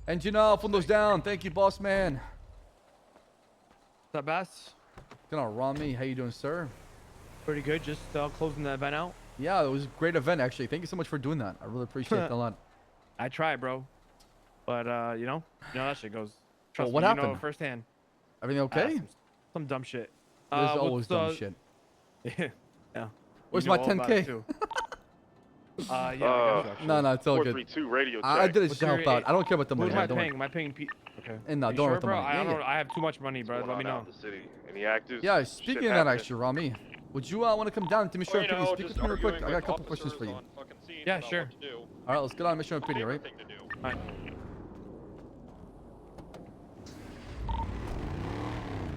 Engine off, windows down. Thank you, boss man. What's up, Bass? Gonna Ramee. How you doing, sir? Pretty good. Just closing the event out. Yeah, it was a great event, actually. Thank you so much for doing that. I really appreciate it a lot. I try, bro. But you know how that shit goes. Well, Trust what me, you happened? know firsthand. Everything okay? Some dumb shit. There's always What's dumb shit. yeah. You Where's know my all about it 10K? too. Yeah, I got you actually. No, no, it's all good. 432 radio check. I did it What's to help your- out. I don't care about the What money. am I Don't worry. paying? Am I paying? Okay. And no, You don't worry sure, about the bro? money. I Yeah, don't. yeah. I have too much money, bro. What's Let me going on know. out in the city? Any actives? Yeah, Shit speaking of that, happening? actually, Ramee, would you want to come down to Mission Impedia? Speak with me real quick. I got a couple questions for you. Yeah, sure. All right, let's get on Mission Impedia, right? Alright.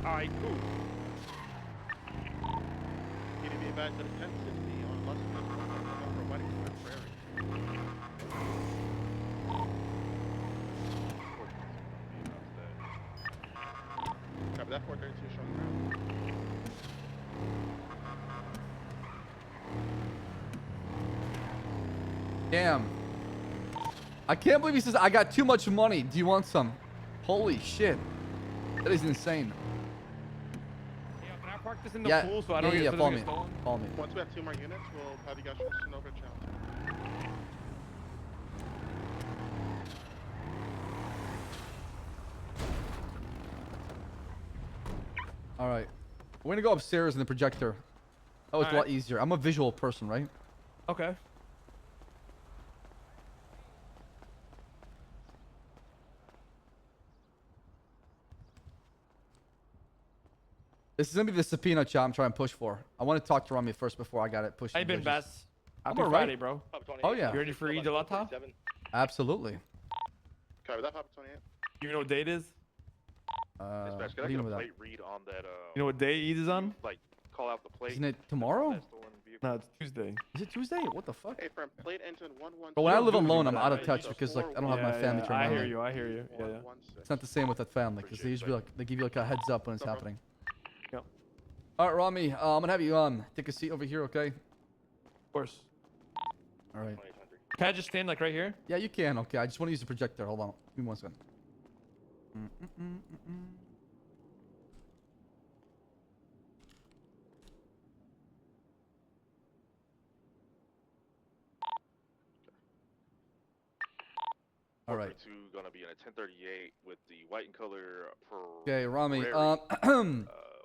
Alright, cool. Need to be back to the tent city on bus for a wedding for Prairie. Copy that 432 showing ground. Damn. I can't believe he says, I got too much money. Do you want some? Holy shit. That is insane. Yeah, can I park this in the Yeah, pool so I don't yeah, get follow me. stolen? Follow me. Once we have 2 more units, we'll have you guys transition over to challenge. All right. We're going to go upstairs in the projector. Oh, it's a lot Alright. easier. I'm a visual person, right? Okay. This is going to be the subpoena chat I'm trying to push for. I want to talk to Ramee first before I got it pushed. How you to the been, judges. Bass? Happy alright. Friday, bro. Oh, yeah. You ready for Eid al-Adha? Absolutely. Copy that, Papa 28. You know what day it is? Dispatch, What can do I you get know a about plate read on that? You know what day Eid is on? Like, call out the plate. Isn't it tomorrow? That stolen vehicle. No, it's Tuesday. Is it Tuesday? What the fuck? Hey, from plate engine 112. But when I live do alone, do I'm that, out of right? touch because like I don't have my family to I remind hear me. you. I hear you. Yeah, yeah. 116. It's not the same with that family because they usually like they give you like a heads up when it's No happening. Yep. All right, Ramee, I'm gonna have you take a seat over here, okay? Of course. All right. Can I just stand like right here? Yeah, you can. Okay, I just want to use the projector. Hold on. Give me one second. All right. 432 gonna be in a 1038 with the white and color for. Okay, Ramee.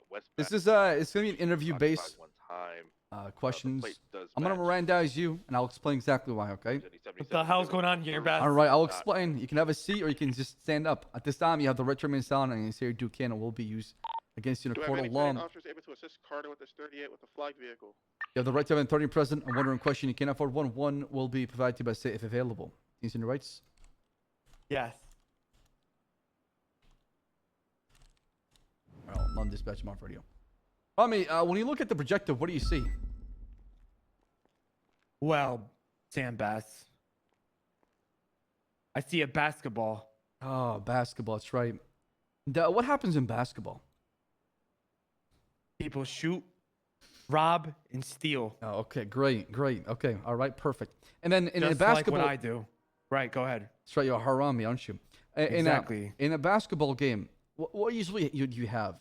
West. This is it's gonna be an interview based One time. questions. plate does I'm gonna match. Mirandize you, and I'll explain exactly why. Okay. What the hell's going on here, Bass? All right, I'll explain. You can have a seat or you can just stand up. At this time, you have the right to remain silent, and you say your due can and will be used against you in Do a we have court any of plane law. officers able to assist Carter with this 38 with the flag vehicle? You have the right to have an attorney present. A wonder in question. You can't afford one. One will be provided to you by state if available. These are your rights. Yes. All right, I'll dispatch them off radio. Ramee, when you look at the projector, what do you see? Well, Sam Bass. I see a basketball. Oh, basketball. That's right. What happens in basketball? People shoot, rob, and steal. Oh, okay, great, great. Okay, all right, perfect. And then in a Just basketball, like what I do. Right, go ahead. that's right, you're a Harami, aren't you? Exactly. In a basketball game, what usually you have?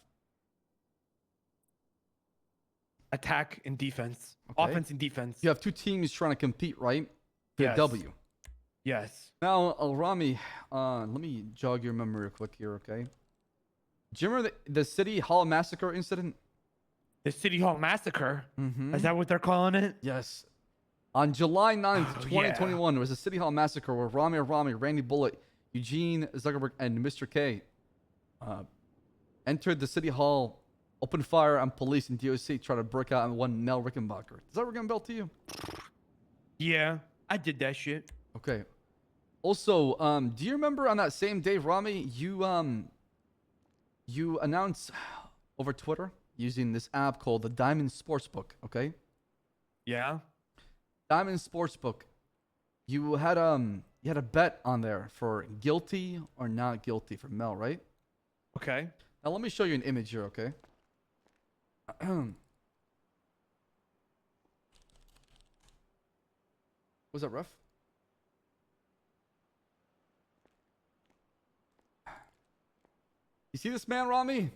Attack and defense. Okay. Offense and defense. You have two teams trying to compete, right? For Yes. a W. Yes. Now, Ramee, let me jog your memory real quick here, okay? Do you remember the City Hall Massacre incident? The City Hall Massacre. Mm-hmm. Is that what they're calling it? Yes. On July 9th, Oh, 2021, there was a City Hall Massacre where Ramee, Randy Bullitt, Eugene Zuckerberg, and Mr. K entered the City Hall, opened fire on police and DOC, tried to break out on one Mel Rickenbacker. Does that ring a bell to you? Yeah, I did that shit. Okay. Also, do you remember on that same day, Ramee, you announced over Twitter using this app called the Diamond Sportsbook, okay? Yeah. Diamond Sportsbook. You had a bet on there for guilty or not guilty for Mel, right? Okay. Now let me show you an image here, okay? Was that rough? You see this man, Ramee?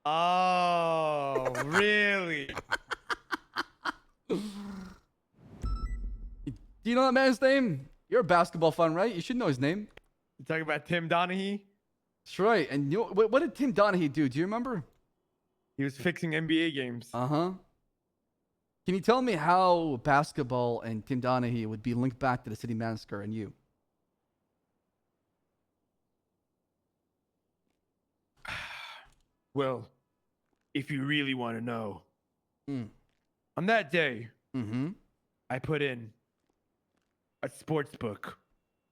Oh, really? Do you know that man's name? You're a basketball fan, right? You should know his name. You talking about Tim Donaghy? That's right. And you know, what did Tim Donaghy do? Do you remember? He was fixing NBA games. Uh-huh. Can you tell me how basketball and Tim Donaghy would be linked back to the City Massacre and you? Well, if you really want to know, Mm. on that day, Mm-hmm. I put in a sports book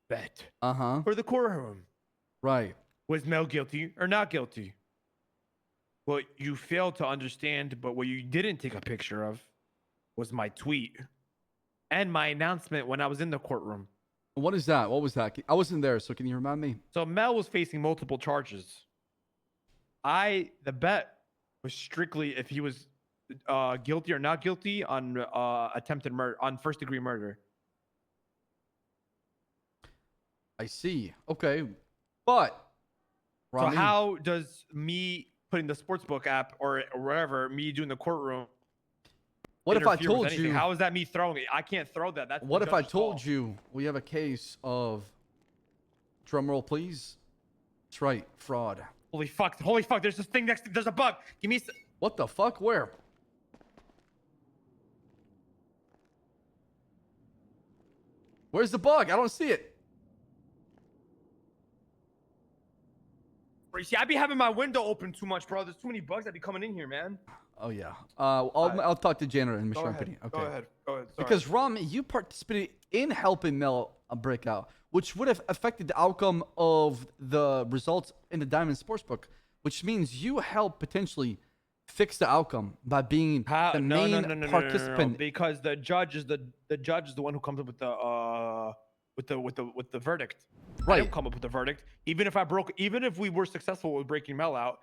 bet Uh-huh. for the courtroom. Right. Was Mel guilty or not guilty? What you failed to understand, but what you didn't take a picture of, was my tweet and my announcement when I was in the courtroom. What is that? What was that? I wasn't there, so can you remind me? So Mel was facing multiple charges. The bet was strictly if he was guilty or not guilty on attempted murder, on first degree murder. I see. Okay. But So Ramee, how does me putting the sportsbook app or wherever, me doing the courtroom, what if I interfere with told anything? you? How is that me throwing it? I can't throw that. That's the What if I judge's told call. you we have a case of, drum roll please? That's right, fraud. Holy fuck! Holy fuck! There's this thing next to. There's a bug. Give me. What the fuck? Where? Where's the bug? I don't see it. You see, I be having my window open too much, bro. There's too many bugs that be coming in here, man. Oh yeah. I'll talk to Janitor and Mr. Go Company. ahead. Okay. Go ahead. Go ahead. Sorry. Because Ramee, you participated in helping Mel break out, which would have affected the outcome of the results in the Diamond Sportsbook, which means you helped potentially fix the outcome by being the main participant. Because the judge is the one who comes up with the verdict. I Right. don't come up with the verdict. Even if we were successful with breaking Mel out,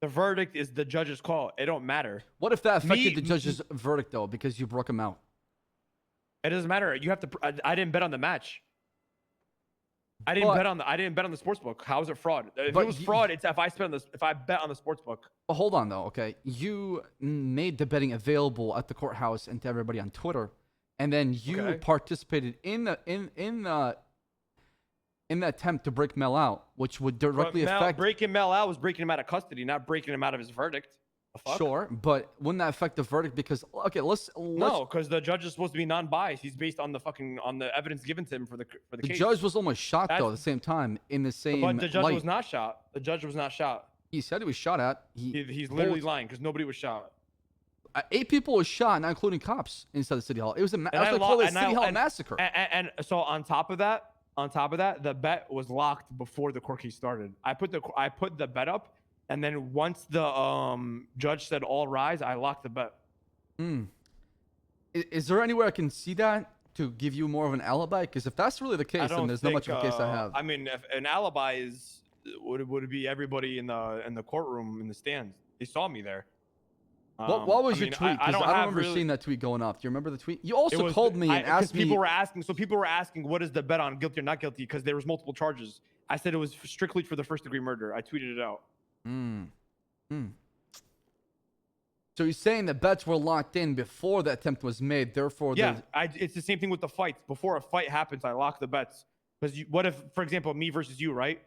the verdict is the judge's call. It don't matter. What if that affected Me- the judge's verdict though, because you broke him out? It doesn't matter. You have to. I didn't bet on the match. I didn't But- bet on the sports book. How is it fraud? If But it was you- fraud, it's if I bet on the sports book. But hold on though, okay? You made the betting available at the courthouse and to everybody on Twitter, and then you Okay. participated in the attempt to break Mel out, which would directly affect. Breaking Mel out was breaking him out of custody, not breaking him out of his verdict. The fuck? Sure, but wouldn't that affect the verdict? Because okay, let's No, because the judge is supposed to be non-biased. He's based on the evidence given to him for the the case. judge was almost shot though at the That's- same time in the same But the judge light. was not shot. The judge was not shot. He said he was shot at. He's literally lying because nobody was shot. 8 people were shot, not including cops inside the city hall. It was a I they call it a and city I- hall and- massacre. And so on top of that, the bet was locked before the court case started. I put the bet up, and then once the judge said all rise, I locked the bet. Is there anywhere I can see that to give you more of an alibi? Because if that's really the case, then there's not much of a case I have. I mean, if an alibi would it be everybody in the courtroom in the stands? They saw me there. What was I your mean, tweet? Because I don't remember seeing that tweet going off. Do you remember the tweet? You also called me and asked me. People were asking. So people were asking, what is the bet on, guilty or not guilty? Because there was multiple charges. I said it was strictly for the first degree murder. I tweeted it out. So you're saying the bets were locked in before the attempt was made. Therefore, Yeah, it's the same thing with the fights. Before a fight happens, I lock the bets. Because what if, for example, me versus you, right?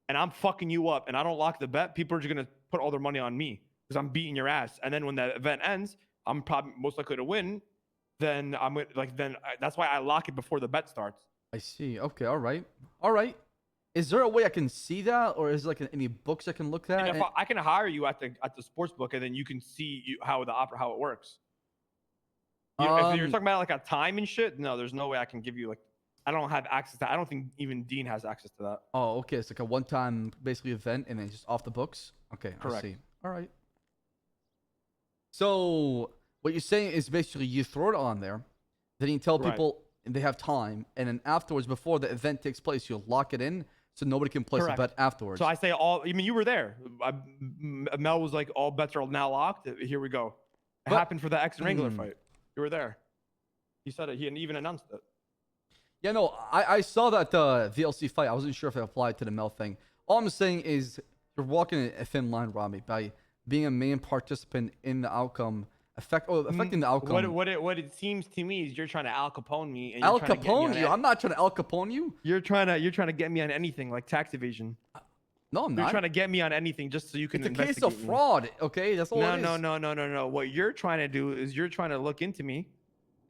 And I'm fucking you up, and I don't lock the bet. People are just gonna put all their money on me because I'm beating your ass. And then when the event ends, I'm probably most likely to win. Then that's why I lock it before the bet starts. I see. Okay. All right. All right. Is there a way I can see that, or is there like any books I can look at? And if I can hire you at the sports book, and then you can see how it works. If you're talking about like a time and shit, no, there's no way I can give you like. I don't have access to. I don't think even Dean has access to that. Oh, okay. It's like a one-time basically event, and then just off the books. Okay. Correct. I see. All right. So what you're saying is basically you throw it on there, then you tell Right. people they have time, and then afterwards, before the event takes place, you lock it in so nobody can place Correct. a bet afterwards. So I say all. I mean, you were there. Mel was like, "All bets are now locked. Here we go." It But- happened for the X and Wrangler fight. You were there. He said it. He even announced it. Yeah, no, I saw that VLC fight. I wasn't sure if it applied to the Mel thing. All I'm saying is You're walking a thin line, Ramee, by being a main participant in the outcome, affecting the outcome. What it seems to me is you're trying to Al Capone me. And Al you're trying to get me on Capone you? I'm not trying to Al Capone you. You're trying to get me on anything like tax evasion. No, I'm You're not. trying to get me on anything just so you can It's a case investigate of me. fraud. Okay, that's all No, it is. no. What you're trying to do is you're trying to look into me,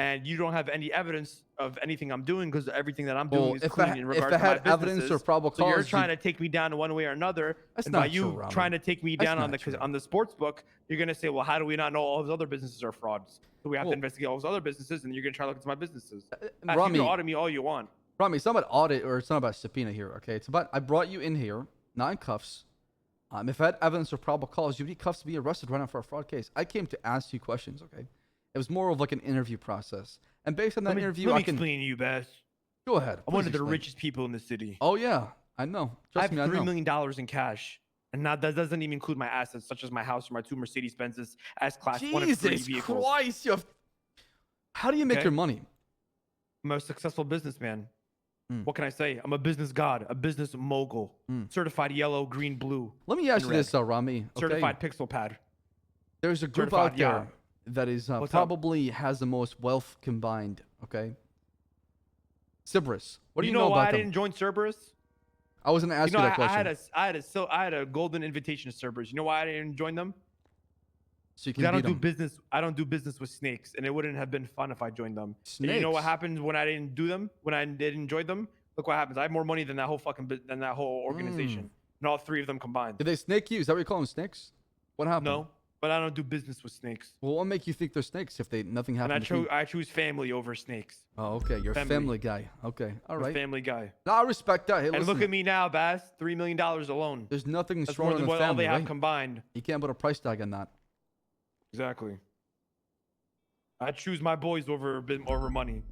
and you don't have any evidence of anything I'm doing because everything that I'm doing Well, is if clean I, in if regards I to my had evidence or businesses. probable So you're cause, trying to take me down one way or another. That's And not by you true, Ramee. trying to take me That's down on not true. the sports book, you're gonna say, well, how do we not know all his other businesses are frauds? So we have Well- to investigate all his other businesses, and you're gonna try to look into my businesses. You Ramee, can audit me all you want. Ramee, it's not about audit or it's not about subpoena here. Okay, it's about I brought you in here, not in cuffs. If I had evidence or probable cause, you'd need cuffs to be arrested right now for a fraud case. I came to ask you questions. Okay, it was more of like an interview process, and based on that interview, let me I can explain to you, Bass. go ahead. I'm one please of the explain. richest people in the city. Oh yeah, I know. I Trust have me, I know. $3 million in cash. And now that doesn't even include my assets, such as my house or my 2 Mercedes Benzes S-Class 1 of 3 Jesus vehicles. Christ! How do you make Okay. your money? I'm a successful businessman. Mm. What can I say? I'm a business god, a business mogul, certified yellow, green, blue, Let me ask you red. this, Ramee. Okay? certified pixel pad. There's a group certified out there yacht. that is What's up? probably has the most wealth combined. Okay. Cerberus. What do you know know why about I them? didn't join Cerberus? I was gonna ask you, You know, that question. I had a golden invitation to Cerberus. You know why I didn't join them? So you 'Cause can I don't beat do them. business. I don't do business with snakes, and it wouldn't have been fun if I joined them. And you know what Snakes? happened when I didn't do them? When I didn't join them? Look what happens. I have more money than that whole than that whole organization, and all 3 of them combined. Did they snake you? Is that what you call them, snakes? What happened? No, but I don't do business with snakes. Well, what make you think they're snakes if nothing And happened? I choose family over snakes. Oh, okay. You're a family. family guy. Okay. All I'm a right. family guy. No, I respect that. Hey, And listen, look at me now, Bass. $3 million alone. there's nothing That's stronger more than than what all family, they have right? combined. You can't put a price tag on that. Exactly. I choose my boys over money.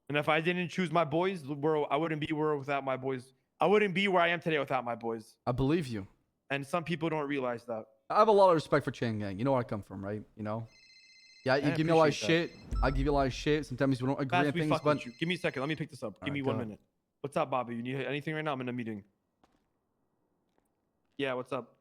And if I didn't choose my boys, I wouldn't be where without my boys. I wouldn't be where I am today without my boys. I believe you. And some people don't realize that. I have a lot of respect for Chain Gang. You know where I come from, right? You know? Yeah, you I give me a lot of appreciate shit. I give you a lot of shit. Sometimes we don't agree Bass, on we things, fuck but with you. Give me a second. Let me pick this up. Give Alright, me go 1 ahead. minute. What's up, Bobby? You need anything right now? I'm in a meeting. Yeah, what's up?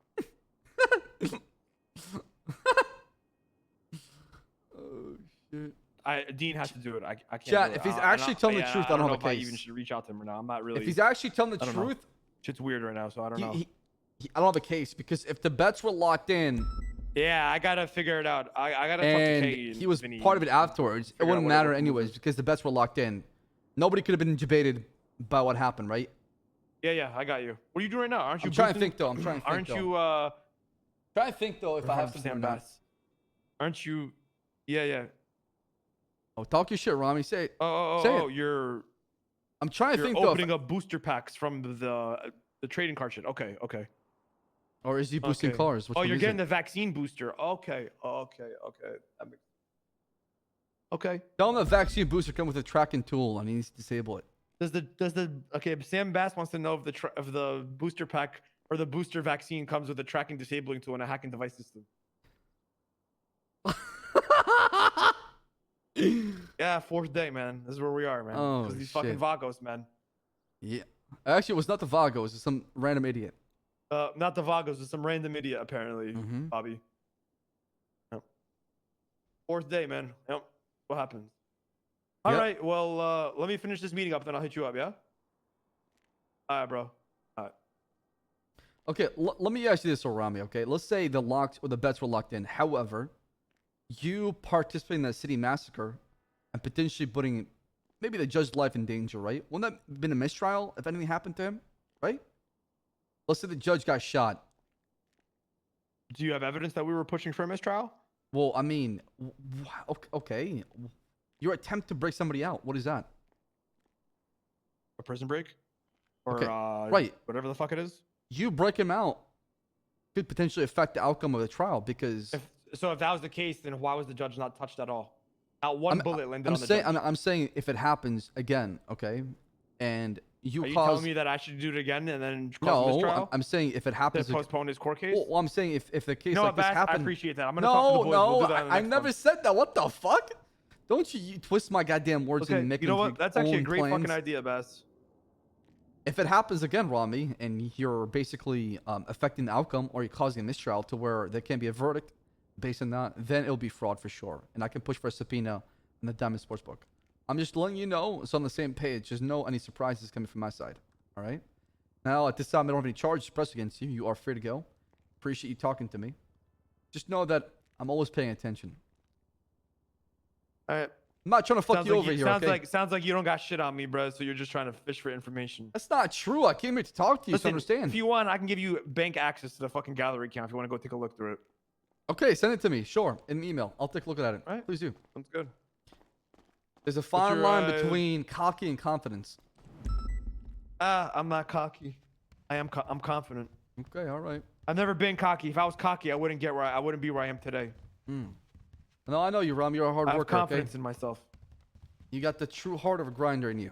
oh shit. Dean has to do it. I can't. Chat, do it. if he's And actually telling the truth, I don't have know a if I case. even should reach out to him right now. I'm not really. If he's actually telling the I don't know. truth, Shit's weird right now, so I don't know. I don't have a case because if the bets were locked in Yeah, I gotta figure it out. I gotta talk to and Kay he was Vinny. part of it afterwards, it figure out wouldn't what- matter what to do. anyways because the bets were locked in. Nobody could have been debated by what happened, right? Yeah, I got you. What are you doing right now? Aren't you? I'm trying to boosting- think though. I'm trying to think Aren't though. you? Trying to think though if I have something or Sam not. Bass. Aren't you? Yeah. Oh, talk your shit, Ramee. Say it. Oh, Say oh, it. you're I'm trying to think though. opening up booster packs from the trading card shit. Okay. Or is he boosting Okay. cars? Which Oh, one you're is getting it? the vaccine booster. Okay. That makes... Okay. Tell him the vaccine booster come with a tracking tool and he needs to disable it. Does the okay? Sam Bass wants to know if the booster pack or the booster vaccine comes with a tracking disabling tool and a hacking device system. Yeah, 4th day, man. This is where we are, man. Oh, These fucking shit. Vagos, man. Yeah. Actually, it was not the Vagos. It's some random idiot. Not the Vagos. It's some random idiot, apparently, Mhm. Bobby. Yep. 4th day, man. Yep. What happens? All Yep. right. Well, let me finish this meeting up, then I'll hit you up. Yeah. All right, bro. Okay, let me ask you this, Ramee. Okay, let's say the bets were locked in. However, you participate in that city massacre and potentially putting maybe the judge's life in danger, right? Wouldn't that have been a mistrial if anything happened to him, right? Let's say the judge got shot. Do you have evidence that we were pushing for a mistrial? Well, I mean, okay. Your attempt to break somebody out. What is that? A prison break? Or Okay, right. whatever the fuck it is? You break him out could potentially affect the outcome of the trial because If that was the case, then why was the judge not touched at all? Not one bullet landed I'm on the saying judge. I'm saying if it happens again, okay, and you Are you cause telling me that I should do it again and then cause a no, mistrial? I'm saying if it To happens. postpone his court case? Well, I'm saying if the case You know like what, this Bass? I happened. appreciate that. I'm gonna talk to the boys. No, We'll do that on the I next never one. said that. What the fuck? Don't you twist my goddamn words Okay, and make you know them what? your That's actually a own great fucking plans. idea, Bass. If it happens again, Ramee, and you're basically affecting the outcome or you're causing a mistrial to where there can't be a verdict based on that, then it'll be fraud for sure. And I can push for a subpoena in the Diamond Sportsbook. I'm just letting you know it's on the same page. There's no any surprises coming from my side. All right? Now, at this time, I don't have any charges pressed against you. You are free to go. Appreciate you talking to me. Just know that I'm always paying attention. All right. I'm not trying to fuck Sounds you like over here, sounds okay? sounds like you don't got shit on me, bro. So you're just trying to fish for information. That's not true. I came here to talk to you, so Listen, understand. if you want, I can give you bank access to the fucking gallery account if you want to go take a look through it. Okay, send it to me. Sure, in an email. I'll take a look at it. All right. Please do. Sounds good. There's a fine your, line between cocky and confidence. I'm not cocky. I'm confident. Okay, all right. I've never been cocky. If I was cocky, I wouldn't be where I am today. No, I know you, Ram. You're a hard I have worker. confidence Okay? in myself. You got the true heart of a grinder in you.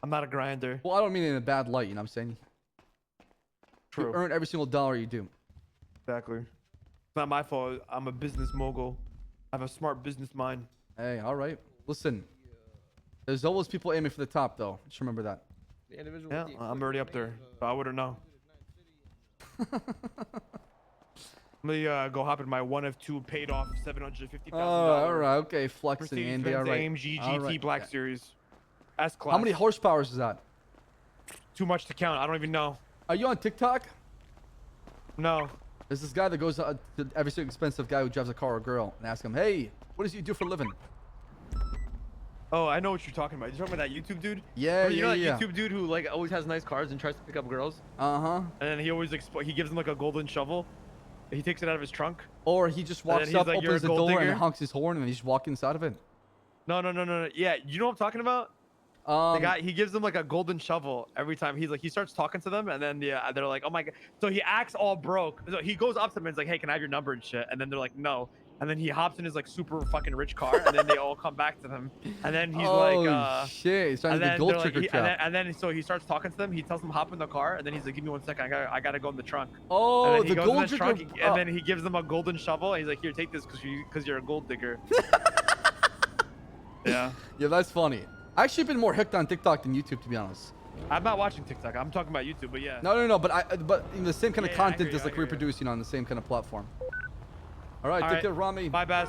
I'm not a grinder. Well, I don't mean it in a bad light. You know what I'm saying? True. You earn every single dollar you do. Exactly. It's not my fault. I'm a business mogul. I have a smart business mind. Hey, all right. Listen, there's always people aiming for the top, though. Just remember that. The individual Yeah, with the I'm already up there. So I wouldn't know. Let me go hop in my one of two paid off $750,000. Oh, all right. Okay, flexing, Andy. All right. AMG All GT right. Black Series. S class. How many horsepower is that? Too much to count. I don't even know. Are you on TikTok? No. There's this guy that goes to every single expensive guy who drives a car or girl and asks him, "Hey, what does he do for a living?" Oh, I know what you're talking about. You're talking about that YouTube dude? Yeah, You know that yeah. YouTube dude who like always has nice cars and tries to pick up girls? Uh-huh. And then he always he gives them like a golden shovel. He takes it out of his trunk. Or he just And then walks he's up, like, "You're a opens the gold door, and digger?" honks his horn, and he's walking inside of it. No. Yeah, you know what I'm talking about? The guy, he gives them like a golden shovel every time. He starts talking to them, and then they're like, "Oh my god!" So he acts all broke. So he goes up to them and is like, "Hey, can I have your number and shit?" And then they're like, "No." And then he hops in his like super fucking rich car, and then they all come back to them. And then he's like, shit, he's trying and to then do gold they're like, trigger trap. and then so he starts talking to them. He tells them hop in the car, and then he's like, "Give me 1 second. I gotta go in the trunk." Oh, And then he the goes in gold his trigger. trunk, and then he gives them a golden shovel. And he's like, "Here, take this, because you're a gold digger." Yeah. Yeah, that's funny. I actually been more hooked on TikTok than YouTube, to be honest. I'm not watching TikTok. I'm talking about YouTube, but yeah. No, but in the same kind of Yeah, I hear content you, is I like hear you. reproducing on the same kind of platform. All right, All take right. care, Ramee. Bye, Bass.